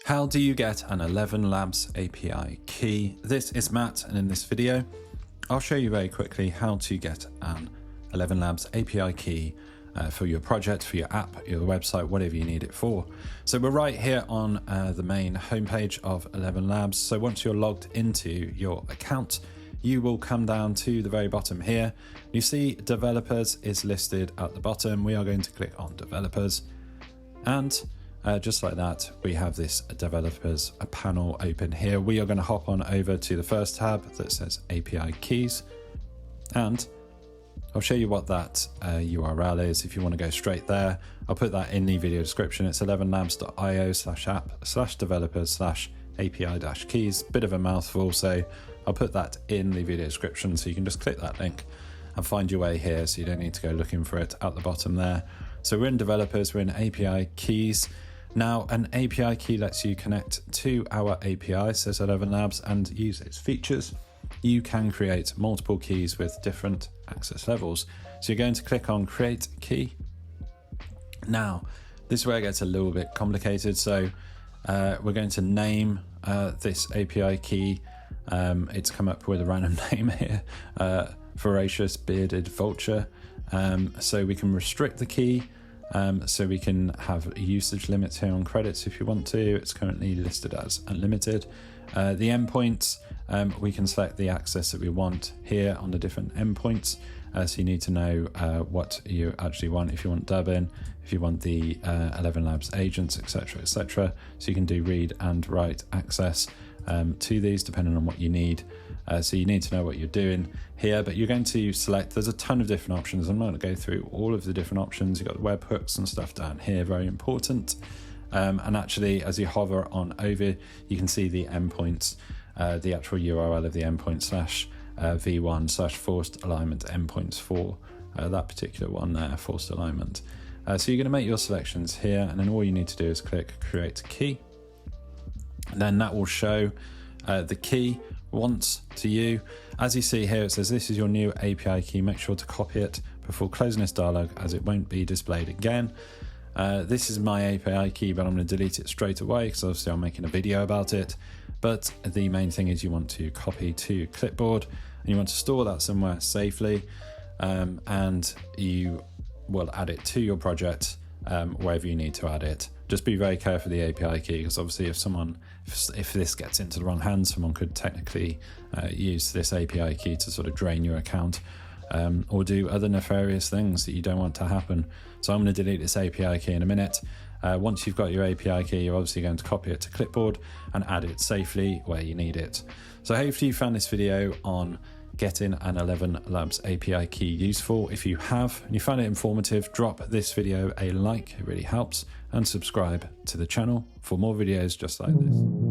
How do you get an ElevenLabs API key? This is Matt, and in this video, I'll show you very quickly how to get an ElevenLabs API key for your project, for your app, your website, whatever you need it for. So we're right here on the main homepage of ElevenLabs. So once you're logged into your account, you will come down to the very bottom here. You see developers is listed at the bottom. We are going to click on developers, and just like that, we have this developers panel open here. We are going to hop on over to the first tab that says API keys, and I'll show you what that URL is if you want to go straight there. I'll put that in the video description. It's elevenlabs.io/app/developers/API-keys. Bit of a mouthful, so I'll put that in the video description, so you can just click that link and find your way here, so you don't need to go looking for it at the bottom there. So we're in developers, we're in API keys. Now, an API key lets you connect to our API, says ElevenLabs, and use its features. You can create multiple keys with different access levels. So you're going to click on Create Key. Now, this is where it gets a little bit complicated. So we're going to name this API key. It's come up with a random name here, Voracious Bearded Vulture. So we can restrict the key. So we can have usage limits here on credits if you want to. It's currently listed as unlimited. The endpoints, we can select the access that we want here on the different endpoints. So you need to know what you actually want. If you want dubbing, if you want the ElevenLabs agents, etc., etc. So you can do read and write access to these depending on what you need. So you need to know what you're doing here, but you're going to select, there's a ton of different options. I'm not going to go through all of the different options. You've got the webhooks and stuff down here, very important. And actually, as you hover on over, you can see the endpoints, the actual URL of the endpoint /v1/forced alignment endpoints for that particular one there, forced alignment. So you're going to make your selections here, and then all you need to do is click Create Key. And then that will show the key once to you. As you see here, it says this is your new API key. Make sure to copy it before closing this dialog, as it won't be displayed again. This is my API key, but I'm going to delete it straight away because obviously I'm making a video about it. But the main thing is you want to copy to clipboard, and you want to store that somewhere safely, and you will add it to your project wherever you need to add it. Just be very careful of the API key, because obviously if this gets into the wrong hands, someone could technically use this API key to sort of drain your account or do other nefarious things that you don't want to happen. So I'm going to delete this API key in a minute. Once you've got your API key, you're obviously going to copy it to clipboard and add it safely where you need it. So hopefully you found this video on getting an ElevenLabs API key useful. If you have and you find it informative, drop this video a like, it really helps, and subscribe to the channel for more videos just like this.